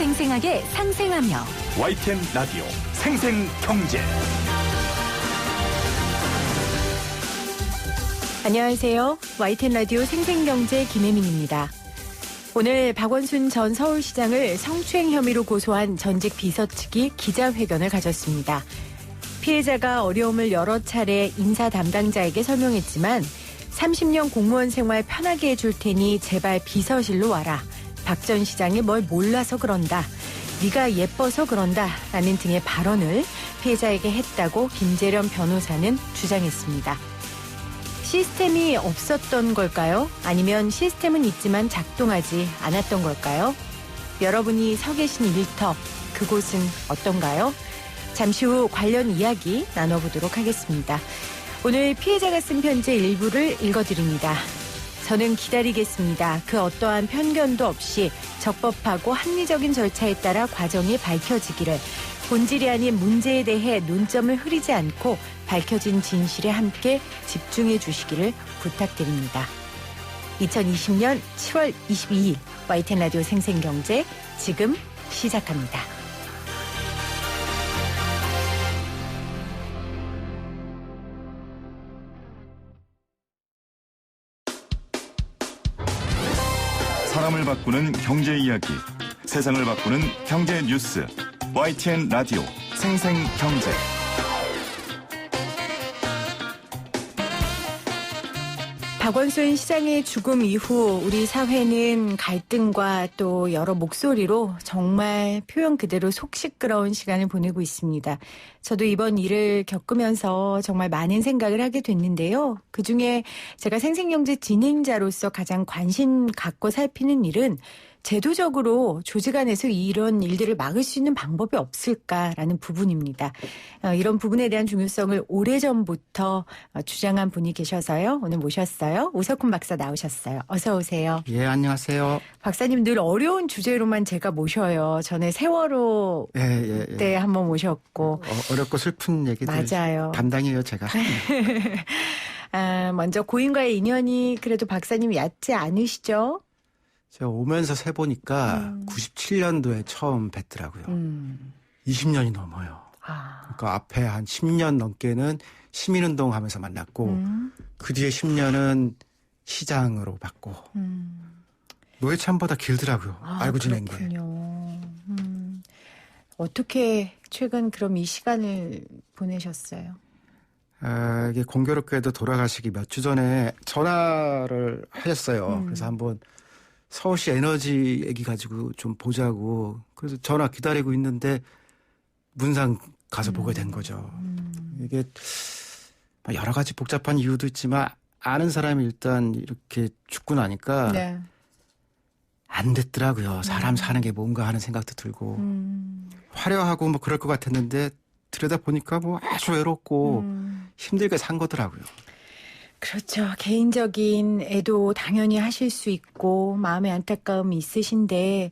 생생하게 상생하며 YTN 라디오 생생경제. 안녕하세요. YTN 라디오 생생경제 김혜민입니다. 오늘 박원순 전 서울시장을 성추행 혐의로 고소한 전직 비서 측이 기자회견을 가졌습니다. 피해자가 어려움을 여러 차례 인사 담당자에게 설명했지만 30년 공무원 생활 편하게 해줄 테니 제발 비서실로 와라. 박 전 시장이 뭘 몰라서 그런다. 네가 예뻐서 그런다. 라는 등의 발언을 피해자에게 했다고 김재련 변호사는 주장했습니다. 시스템이 없었던 걸까요? 아니면 시스템은 있지만 작동하지 않았던 걸까요? 여러분이 서 계신 일터, 그곳은 어떤가요? 잠시 후 관련 이야기 나눠보도록 하겠습니다. 오늘 피해자가 쓴 편지 일부를 읽어드립니다. 저는 기다리겠습니다. 그 어떠한 편견도 없이 적법하고 합리적인 절차에 따라 과정이 밝혀지기를, 본질이 아닌 문제에 대해 논점을 흐리지 않고 밝혀진 진실에 함께 집중해 주시기를 부탁드립니다. 2020년 7월 22일 YTN 라디오 생생경제 지금 시작합니다. 사람을 바꾸는 경제 이야기, 세상을 바꾸는 경제 뉴스. YTN 라디오 생생경제. 박원순 시장의 죽음 이후 우리 사회는 갈등과 또 여러 목소리로 정말 표현 그대로 속 시끄러운 시간을 보내고 있습니다. 저도 이번 일을 겪으면서 정말 많은 생각을 하게 됐는데요. 그중에 제가 생생경제 진행자로서 가장 관심 갖고 살피는 일은 제도적으로 조직 안에서 이런 일들을 막을 수 있는 방법이 없을까라는 부분입니다. 이런 부분에 대한 중요성을 오래전부터 주장한 분이 계셔서요. 오늘 모셨어요. 오석훈 박사 나오셨어요. 어서 오세요. 예, 안녕하세요. 박사님 늘 어려운 주제로만 제가 모셔요. 전에 세월호 때 한번 모셨고. 어렵고 슬픈 얘기들. 맞아요. 담당이에요, 제가. 먼저 고인과의 인연이 그래도 박사님이 얕지 않으시죠? 제가 오면서 세보니까 97년도에 처음 뵀더라고요. 20년이 넘어요. 그러니까 앞에 한 10년 넘게는 시민운동 하면서 만났고 그 뒤에 10년은 시장으로 받고 노회찬보다 길더라고요. 알고 지낸 게. 어떻게 최근 그럼 이 시간을 보내셨어요? 이게 공교롭게도 돌아가시기 몇 주 전에 전화를 하셨어요. 그래서 한번 서울시 에너지 얘기 가지고 좀 보자고. 그래서 전화 기다리고 있는데 문상 가서 보게 된 거죠. 이게 여러 가지 복잡한 이유도 있지만 아는 사람이 일단 이렇게 죽고 나니까 네. 안 됐더라고요. 사람 사는 게 뭔가 하는 생각도 들고 화려하고 뭐 그럴 것 같았는데 들여다보니까 뭐 아주 외롭고 힘들게 산 거더라고요. 그렇죠. 개인적인 애도 당연히 하실 수 있고 마음의 안타까움이 있으신데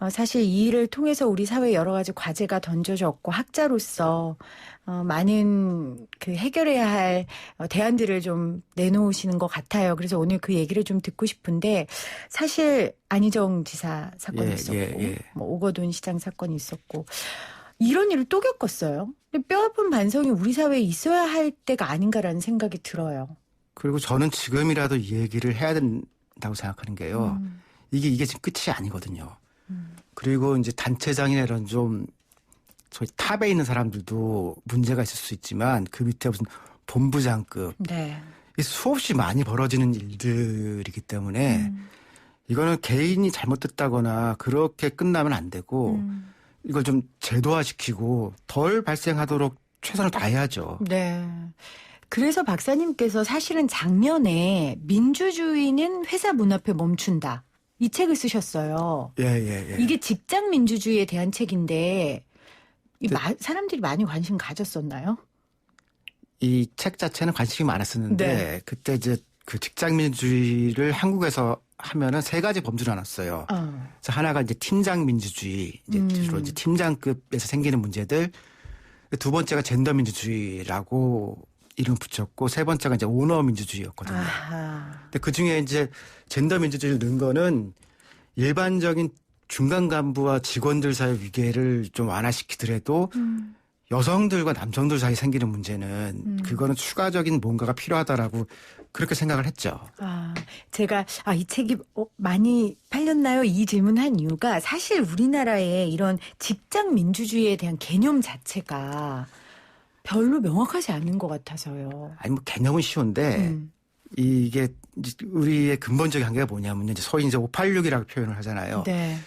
사실 이 일을 통해서 우리 사회에 여러 가지 과제가 던져졌고 학자로서 많은 그 해결해야 할 대안들을 좀 내놓으시는 것 같아요. 그래서 오늘 그 얘기를 좀 듣고 싶은데 사실 안희정 지사 사건이 있었고 뭐 오거돈 시장 사건이 있었고 이런 일을 또 겪었어요. 뼈아픈 반성이 우리 사회에 있어야 할 때가 아닌가라는 생각이 들어요. 그리고 저는 지금이라도 이 얘기를 해야 된다고 생각하는 게요. 이게 지금 끝이 아니거든요. 그리고 이제 단체장이나 이런 좀 저희 탑에 있는 사람들도 문제가 있을 수 있지만 그 밑에 무슨 본부장급 수없이 많이 벌어지는 일들이기 때문에 이거는 개인이 잘못됐다거나 그렇게 끝나면 안 되고 이걸 좀 제도화시키고 덜 발생하도록 최선을 다해야죠. 네. 그래서 박사님께서 사실은 작년에 민주주의는 회사 문 앞에 멈춘다. 이 책을 쓰셨어요. 예. 이게 직장 민주주의에 대한 책인데 사람들이 많이 관심 가졌었나요? 이 책 자체는 관심이 많았었는데 그때 이제 그 직장 민주주의를 한국에서 하면은 세 가지 범주를 나눴어요. 그래서 하나가 이제 팀장 민주주의, 이제 주로 이제 팀장급에서 생기는 문제들. 두 번째가 젠더 민주주의라고 이름 붙였고 세 번째가 이제 오너 민주주의였거든요. 근데 그 중에 이제 젠더 민주주의를 넣은 거는 일반적인 중간 간부와 직원들 사이 위계를 좀 완화시키더라도 여성들과 남성들 사이 생기는 문제는 그거는 추가적인 뭔가가 필요하다라고 그렇게 생각을 했죠. 제가 이 책이 많이 팔렸나요? 이 질문한 이유가 사실 우리나라의 이런 직장 민주주의에 대한 개념 자체가 별로 명확하지 않은 것 같아서요. 아니 뭐 개념은 쉬운데 이게 이제 우리의 근본적인 한계가 뭐냐면요. 이제 소위 이제 586이라고 표현을 하잖아요. 네.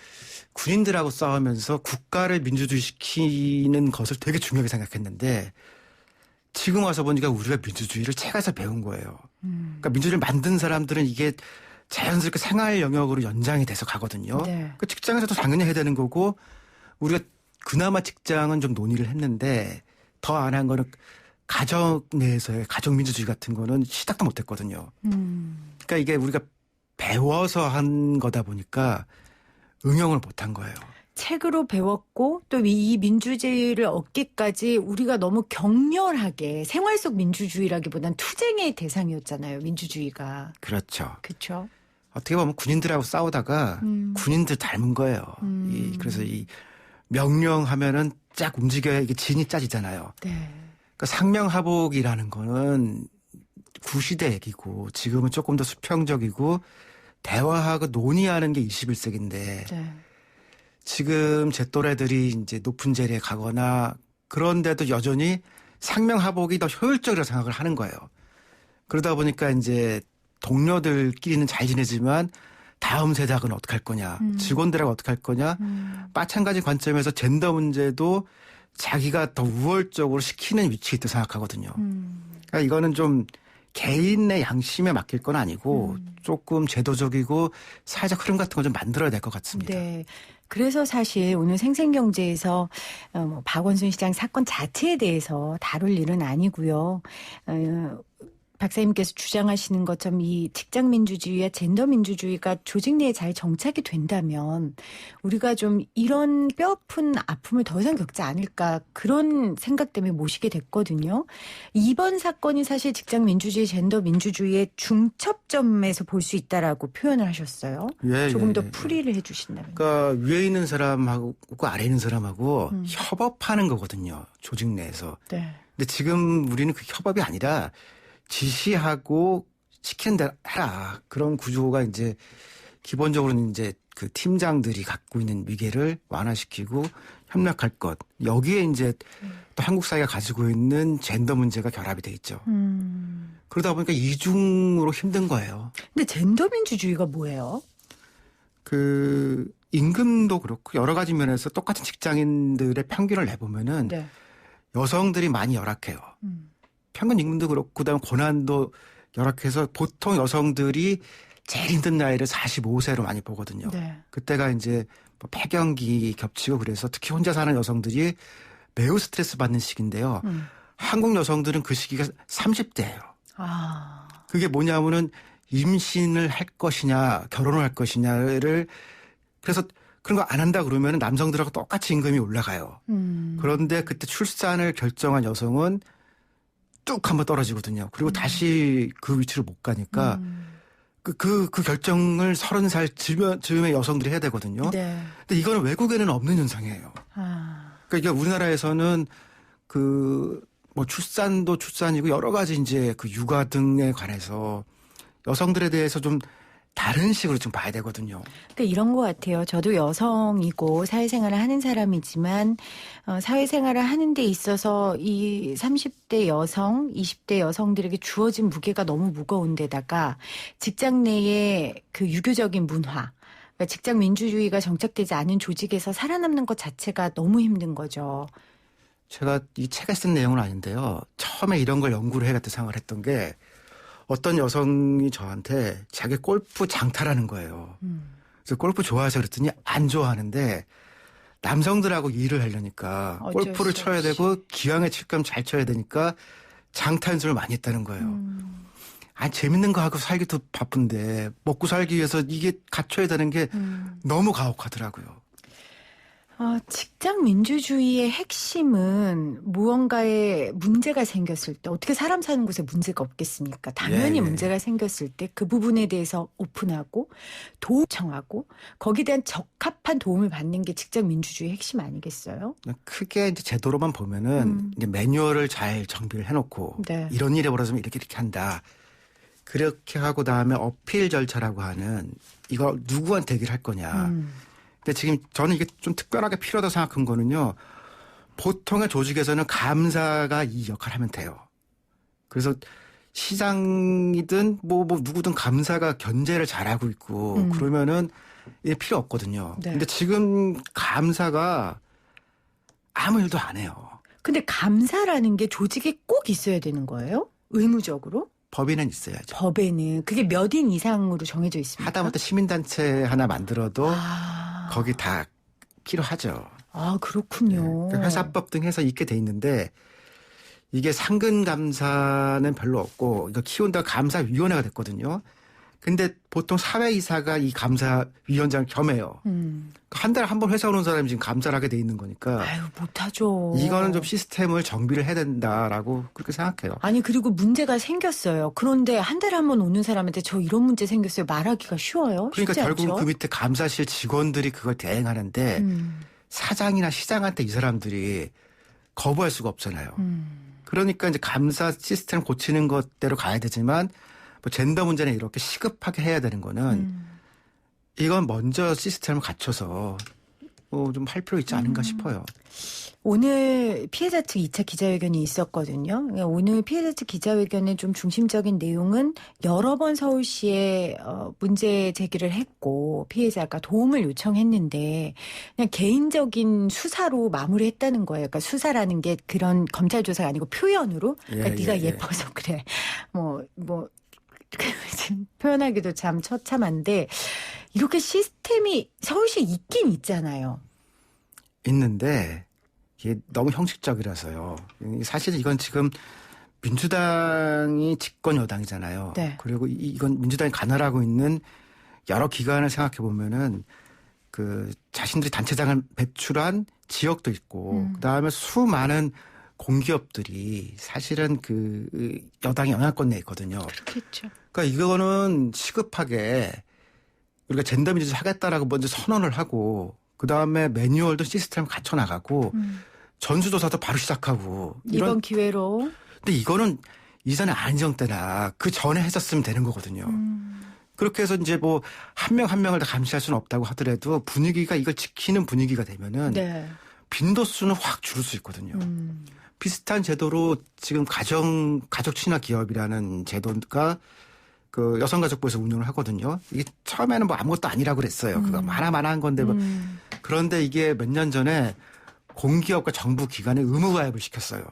군인들하고 싸우면서 국가를 민주주의시키는 것을 되게 중요하게 생각했는데 지금 와서 보니까 우리가 민주주의를 책에서 배운 거예요. 그러니까 민주주의를 만든 사람들은 이게 자연스럽게 생활 영역으로 연장이 돼서 가거든요. 네. 그 직장에서도 당연히 해야 되는 거고 우리가 그나마 직장은 좀 논의를 했는데 더 안 한 거는 가정 내에서의 가정 민주주의 같은 거는 시작도 못 했거든요. 그러니까 이게 우리가 배워서 한 거다 보니까 응용을 못 한 거예요. 책으로 배웠고 또 이 민주주의를 얻기까지 우리가 너무 격렬하게 생활 속 민주주의라기보단 투쟁의 대상이었잖아요. 민주주의가. 그렇죠. 그렇죠. 어떻게 보면 군인들하고 싸우다가 군인들 닮은 거예요. 그래서 이 명령하면은 쫙 움직여야 이게 진이 짜지잖아요. 네. 그러니까 상명하복이라는 거는 구시대 얘기고 지금은 조금 더 수평적이고 대화하고 논의하는 게 21세기인데 네. 지금 제 또래들이 이제 높은 자리에 가거나 그런데도 여전히 상명하복이 더 효율적이라고 생각을 하는 거예요. 그러다 보니까 이제 동료들끼리는 잘 지내지만 다음 세대하고는 어떻게 할 거냐, 직원들하고 어떻게 할 거냐, 마찬가지 관점에서 젠더 문제도 자기가 더 우월적으로 시키는 위치에 있다고 생각하거든요. 그러니까 이거는 좀 개인의 양심에 맡길 건 아니고 조금 제도적이고 사회적 흐름 같은 거 좀 만들어야 될 것 같습니다. 네. 그래서 사실 오늘 생생경제에서 박원순 시장 사건 자체에 대해서 다룰 일은 아니고요. 박사님께서 주장하시는 것처럼 이 직장 민주주의와 젠더 민주주의가 조직 내에 잘 정착이 된다면 우리가 좀 이런 뼈아픈 아픔을 더 이상 겪지 않을까 그런 생각 때문에 모시게 됐거든요. 이번 사건이 사실 직장 민주주의, 젠더 민주주의의 중첩점에서 볼 수 있다라고 표현을 하셨어요. 조금 더 풀이를 해 주신다면. 그러니까 위에 있는 사람하고 아래 있는 사람하고 협업하는 거거든요. 조직 내에서. 네. 근데 지금 우리는 그 협업이 아니라 지시하고 시키는 대로 해라. 그런 구조가 이제 기본적으로는 이제 그 팀장들이 갖고 있는 위계를 완화시키고 협력할 것. 여기에 이제 또 한국 사회가 가지고 있는 젠더 문제가 결합이 돼 있죠. 그러다 보니까 이중으로 힘든 거예요. 근데 젠더 민주주의가 뭐예요? 그 임금도 그렇고 여러 가지 면에서 똑같은 직장인들의 평균을 내보면은 네. 여성들이 많이 열악해요. 평균 임금도 그렇고 그다음에 고난도 열악해서 보통 여성들이 제일 힘든 나이를 45세로 많이 보거든요. 네. 그때가 이제 뭐 폐경기 겹치고 그래서 특히 혼자 사는 여성들이 매우 스트레스 받는 시기인데요. 한국 여성들은 그 시기가 30대예요. 그게 뭐냐면은 임신을 할 것이냐 결혼을 할 것이냐를 그래서 그런 거 안 한다 그러면 남성들하고 똑같이 임금이 올라가요. 그런데 그때 출산을 결정한 여성은 뚝 한번 떨어지거든요. 그리고 다시 그 위치를 못 가니까 그 결정을 30살 즈음에 여성들이 해야 되거든요. 네. 근데 이거는 외국에는 없는 현상이에요. 그러니까 이게 우리나라에서는 그 뭐 출산도 출산이고 여러 가지 이제 그 육아 등에 관해서 여성들에 대해서 좀 다른 식으로 좀 봐야 되거든요. 그러니까 이런 것 같아요. 저도 여성이고 사회생활을 하는 사람이지만 사회생활을 하는 데 있어서 이 30대 여성, 20대 여성들에게 주어진 무게가 너무 무거운 데다가 직장 내의 그 유교적인 문화, 그러니까 직장 민주주의가 정착되지 않은 조직에서 살아남는 것 자체가 너무 힘든 거죠. 제가 이 책에 쓴 내용은 아닌데요. 처음에 이런 걸 연구를 해갔다 생각을 했던 게 어떤 여성이 저한테 자기 골프 장타라는 거예요. 그래서 골프 좋아해서 그랬더니 안 좋아하는데 남성들하고 일을 하려니까 골프를 쳐야 되고 기왕에 칠 거면 잘 쳐야 되니까 장타 연습을 많이 했다는 거예요. 아니 재밌는 거 하고 살기도 바쁜데 먹고 살기 위해서 이게 갖춰야 되는 게 너무 가혹하더라고요. 직장 민주주의의 핵심은 무언가에 문제가 생겼을 때 어떻게 사람 사는 곳에 문제가 없겠습니까? 당연히 예. 문제가 생겼을 때 그 부분에 대해서 오픈하고 도움 청하고 거기에 대한 적합한 도움을 받는 게 직장 민주주의의 핵심 아니겠어요? 크게 이제 제도로만 보면은 이제 매뉴얼을 잘 정비를 해놓고 네. 이런 일이 벌어지면 이렇게 한다. 그렇게 하고 다음에 어필 절차라고 하는 이거 누구한테 얘기를 할 거냐. 근데 지금 저는 이게 좀 특별하게 필요하다고 생각한 거는요. 보통의 조직에서는 감사가 이 역할을 하면 돼요. 그래서 시장이든 뭐 누구든 감사가 견제를 잘하고 있고 그러면은 이게 필요 없거든요. 네. 근데 지금 감사가 아무 일도 안 해요. 근데 감사라는 게 조직에 꼭 있어야 되는 거예요? 의무적으로? 법에는 있어야죠. 법에는 그게 몇 인 이상으로 정해져 있습니까? 하다못해 시민단체 하나 만들어도 거기 다 필요하죠. 그렇군요. 그 회사법 등 해서 있게 돼 있는데 이게 상근 감사는 별로 없고 이거 키운다 감사위원회가 됐거든요. 근데 보통 사회이사가 이 감사위원장을 겸해요. 한 달에 한 번 회사 오는 사람이 지금 감사를 하게 돼 있는 거니까 아유, 못하죠. 이거는 좀 시스템을 정비를 해야 된다라고 그렇게 생각해요. 아니, 그리고 문제가 생겼어요. 그런데 한 달에 한 번 오는 사람한테 저 이런 문제 생겼어요. 말하기가 쉬워요? 그러니까 쉽지 결국 않죠? 그 밑에 감사실 직원들이 그걸 대행하는데 사장이나 시장한테 이 사람들이 거부할 수가 없잖아요. 그러니까 이제 감사 시스템 고치는 것대로 가야 되지만 뭐 젠더 문제는 이렇게 시급하게 해야 되는 거는 이건 먼저 시스템을 갖춰서 뭐 좀 할 필요 있지 않은가 싶어요. 오늘 피해자 측 2차 기자회견이 있었거든요. 오늘 피해자 측 기자회견의 좀 중심적인 내용은 여러 번 서울시에 문제 제기를 했고 피해자가 도움을 요청했는데 그냥 개인적인 수사로 마무리했다는 거예요. 그러니까 수사라는 게 그런 검찰 조사가 아니고 표현으로 그러니까 네가 예뻐서 그래. 뭐 표현하기도 참 처참한데 이렇게 시스템이 서울시에 있긴 있잖아요. 있는데 이게 너무 형식적이라서요. 사실 이건 지금 민주당이 집권 여당이잖아요. 네. 그리고 이건 민주당이 관할하고 있는 여러 기관을 생각해 보면은 그 자신들이 단체장을 배출한 지역도 있고 그다음에 수많은 공기업들이 사실은 그 여당의 영향권 내에 있거든요. 그렇겠죠. 그러니까 이거는 시급하게 우리가 젠더 민주주의 하겠다라고 먼저 선언을 하고 그다음에 매뉴얼도 시스템을 갖춰 나가고 전수조사도 바로 시작하고 이번 기회로. 근데 이거는 이전에 안희정 때나 그 전에 했었으면 되는 거거든요. 그렇게 해서 이제 뭐 한 명 한 명을 다 감시할 수는 없다고 하더라도 분위기가 이걸 지키는 분위기가 되면은 네. 빈도수는 확 줄을 수 있거든요. 비슷한 제도로 지금 가족 친화 기업이라는 제도가 그 여성가족부에서 운영을 하거든요. 이게 처음에는 뭐 아무것도 아니라고 그랬어요. 그거 하나한 건데 뭐. 그런데 이게 몇 년 전에 공기업과 정부 기관에 의무가입을 시켰어요.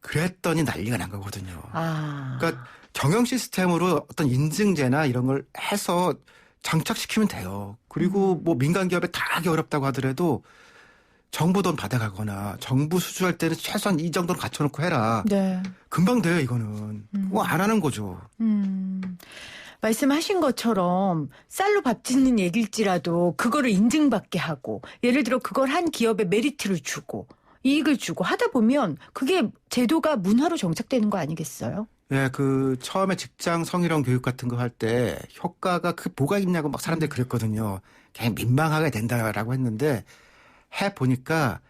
그랬더니 난리가 난 거거든요. 그러니까 경영 시스템으로 어떤 인증제나 이런 걸 해서 장착시키면 돼요. 그리고 뭐 민간 기업에 다 하기 어렵다고 하더라도 정부 돈 받아가거나 정부 수주할 때는 최소한 이 정도는 갖춰놓고 해라. 네. 금방 돼요, 이거는. 그거 안 하는 거죠. 말씀하신 것처럼 쌀로 밥 짓는 얘기일지라도 그거를 인증받게 하고 예를 들어 그걸 한 기업에 메리트를 주고 이익을 주고 하다 보면 그게 제도가 문화로 정착되는 거 아니겠어요? 네, 그 처음에 직장 성희롱 교육 같은 거 할 때 효과가 그 뭐가 있냐고 막 사람들이 그랬거든요. 그냥 민망하게 된다라고 했는데 해보니까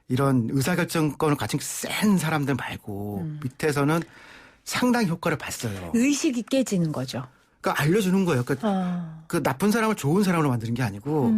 이런 의사결정권을 가진 센 사람들 말고 밑에서는 상당히 효과를 봤어요. 의식이 깨지는 거죠. 그러니까 알려주는 거예요. 그러니까 그 나쁜 사람을 좋은 사람으로 만드는 게 아니고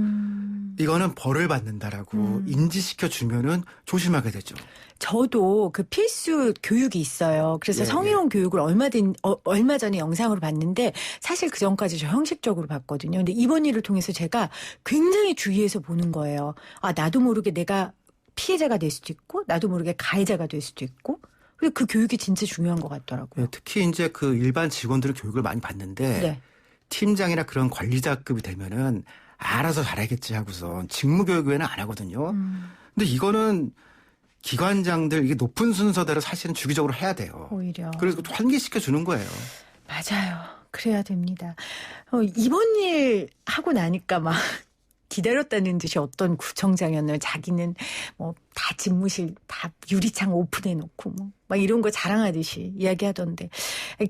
이거는 벌을 받는다라고 인지시켜 주면은 조심하게 되죠. 저도 그 필수 교육이 있어요. 그래서 예, 성희롱 교육을 얼마 전에 영상으로 봤는데 사실 그 전까지 저 형식적으로 봤거든요. 근데 이번 일을 통해서 제가 굉장히 주의해서 보는 거예요. 아, 나도 모르게 내가 피해자가 될 수도 있고 나도 모르게 가해자가 될 수도 있고 그리고 그 교육이 진짜 중요한 것 같더라고요. 네, 특히 이제 그 일반 직원들은 교육을 많이 받는데 네. 팀장이나 그런 관리자급이 되면은 알아서 잘하겠지 하고서 직무교육 외에는 안 하거든요. 근데 이거는 기관장들 이게 높은 순서대로 사실은 주기적으로 해야 돼요. 오히려. 그래서 환기시켜 주는 거예요. 맞아요. 그래야 됩니다. 이번 일 하고 나니까 막 기다렸다는 듯이 어떤 구청장이었나요? 자기는 뭐 다 집무실 다 유리창 오픈해놓고 뭐 막 이런 거 자랑하듯이 이야기하던데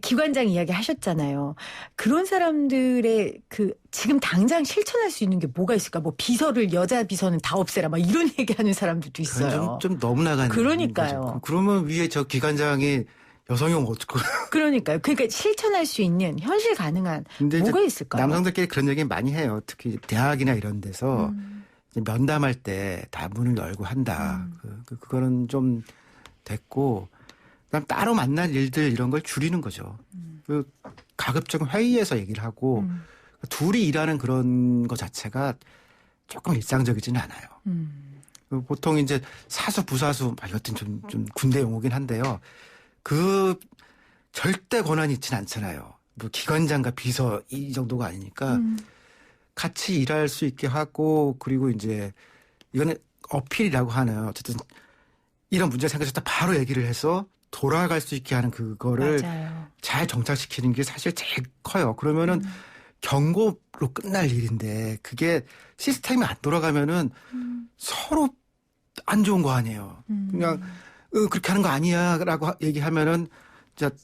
기관장 이야기 하셨잖아요. 그런 사람들의 그 지금 당장 실천할 수 있는 게 뭐가 있을까? 뭐 비서를 여자 비서는 다 없애라 막 이런 얘기하는 사람들도 있어요. 좀 너무 나가는 그러니까요. 거죠. 그러면 위에 저 기관장이 여성이면 어떡해. 그러니까요. 그러니까 실천할 수 있는 현실 가능한 근데 뭐가 이제 있을까요? 남성들끼리 그런 얘기 많이 해요. 특히 대학이나 이런 데서 이제 면담할 때 다 문을 열고 한다. 그거는 좀 됐고 그다음 따로 만날 일들 이런 걸 줄이는 거죠. 그 가급적 회의에서 얘기를 하고 둘이 일하는 그런 거 자체가 조금 일상적이지는 않아요. 보통 이제 사수 부사수 이것도 좀 군대 용어긴 한데요. 그 절대 권한이 있지는 않잖아요. 뭐 기관장과 비서 이 정도가 아니니까 같이 일할 수 있게 하고 그리고 이제 이거는 어필이라고 하는 어쨌든 이런 문제가 생겼을 때 바로 얘기를 해서 돌아갈 수 있게 하는 그거를 맞아요. 잘 정착시키는 게 사실 제일 커요. 그러면은 경고로 끝날 일인데 그게 시스템이 안 돌아가면은 서로 안 좋은 거 아니에요. 그냥 그렇게 하는 거 아니야라고 얘기하면은 진짜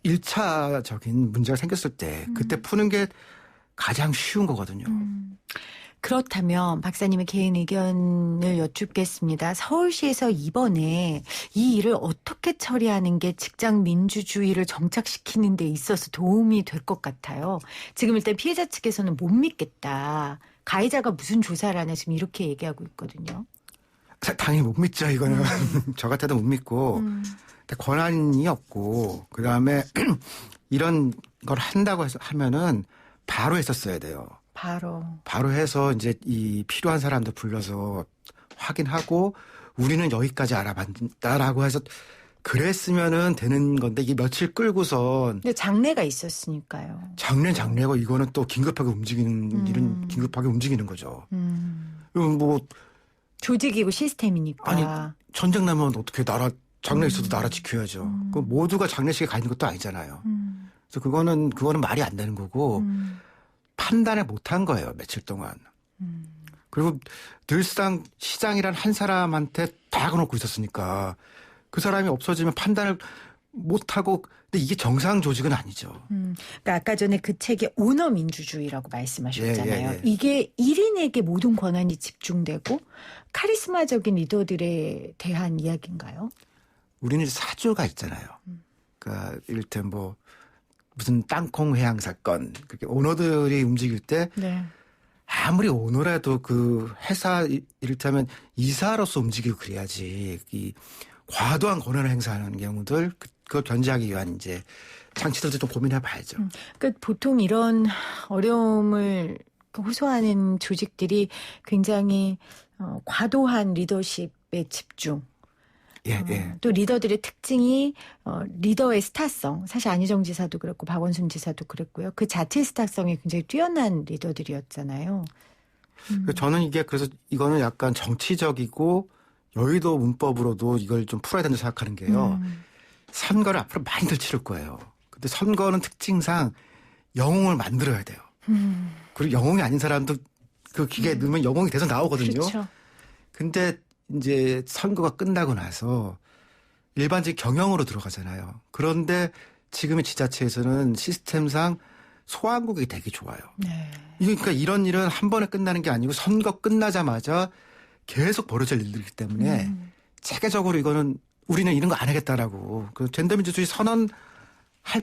1차적인 문제가 생겼을 때 그때 푸는 게 가장 쉬운 거거든요. 그렇다면 박사님의 개인 의견을 여쭙겠습니다. 서울시에서 이번에 이 일을 어떻게 처리하는 게 직장 민주주의를 정착시키는 데 있어서 도움이 될 것 같아요. 지금 일단 피해자 측에서는 못 믿겠다. 가해자가 무슨 조사를 하냐 지금 이렇게 얘기하고 있거든요. 당연히 못 믿죠. 이거는 저 같아도 못 믿고 권한이 없고 그다음에 이런 걸 한다고 하면은 바로 했었어야 돼요. 바로 해서 이제 이 필요한 사람들 불러서 확인하고 우리는 여기까지 알아봤다라고 해서 그랬으면은 되는 건데 이게 며칠 끌고선. 근데 장례가 있었으니까요. 장례고 이거는 또 긴급하게 움직이는 일은 긴급하게 움직이는 거죠. 뭐 조직이고 시스템이니까. 아니 전쟁 나면 어떻게 장례 있어도 나라 지켜야죠. 그 모두가 장례식에 가 있는 것도 아니잖아요. 그래서 그거는 말이 안 되는 거고 판단을 못한 거예요 며칠 동안. 그리고 늘상 시장이란 한 사람한테 다 걸어놓고 있었으니까 그 사람이 없어지면 판단을 못하고 근데 이게 정상 조직은 아니죠. 그러니까 아까 전에 그 책에 오너 민주주의라고 말씀하셨잖아요. 예. 이게 1인에게 모든 권한이 집중되고 카리스마적인 리더들에 대한 이야기인가요? 우리는 사주가 있잖아요. 그러니까 이를테면 뭐 무슨 땅콩 회항 사건 그렇게 오너들이 움직일 때 네. 아무리 오너라도 그 회사 이를테면 이사로서 움직이고 그래야지 이 과도한 권한을 행사하는 경우들 그걸 견제하기 위한 이제 장치들도 좀 고민해 봐야죠. 그러니까 보통 이런 어려움을 호소하는 조직들이 굉장히 과도한 리더십에 집중. 또 리더들의 특징이 리더의 스타성. 사실 안희정 지사도 그랬고 박원순 지사도 그랬고요. 그 자체의 스타성이 굉장히 뛰어난 리더들이었잖아요. 저는 이게 그래서 이거는 약간 정치적이고 여의도 문법으로도 이걸 좀 풀어야 된다고 생각하는 게요. 선거를 앞으로 많이들 치를 거예요. 근데 선거는 특징상 영웅을 만들어야 돼요. 그리고 영웅이 아닌 사람도 그 기계에 넣으면 영웅이 돼서 나오거든요. 그렇죠. 근데 이제 선거가 끝나고 나서 일반적인 경영으로 들어가잖아요. 그런데 지금의 지자체에서는 시스템상 소환국이 되게 좋아요. 네. 그러니까 이런 일은 한 번에 끝나는 게 아니고 선거 끝나자마자 계속 벌어질 일이기 때문에 체계적으로 이거는 우리는 이런 거 안 하겠다라고 그 젠더민주주의 선언할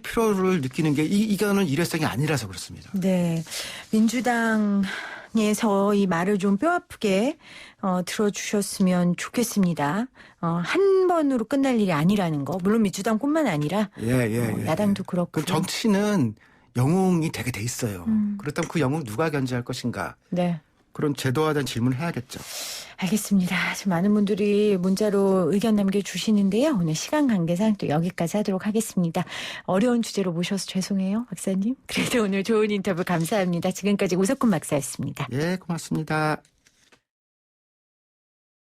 필요를 느끼는 게 이거는 일회성이 아니라서 그렇습니다. 네. 민주당에서 이 말을 좀 뼈아프게 들어주셨으면 좋겠습니다. 한 번으로 끝날 일이 아니라는 거. 물론 민주당뿐만 아니라 야당도 그렇고. 그 정치는 영웅이 되게 돼 있어요. 그렇다면 그 영웅 누가 견제할 것인가. 네. 그런 제도화에 대한 질문을 해야겠죠. 알겠습니다. 지금 많은 분들이 문자로 의견 남겨주시는데요. 오늘 시간 관계상 또 여기까지 하도록 하겠습니다. 어려운 주제로 모셔서 죄송해요, 박사님. 그래도 오늘 좋은 인터뷰 감사합니다. 지금까지 오석훈 박사였습니다. 예, 고맙습니다.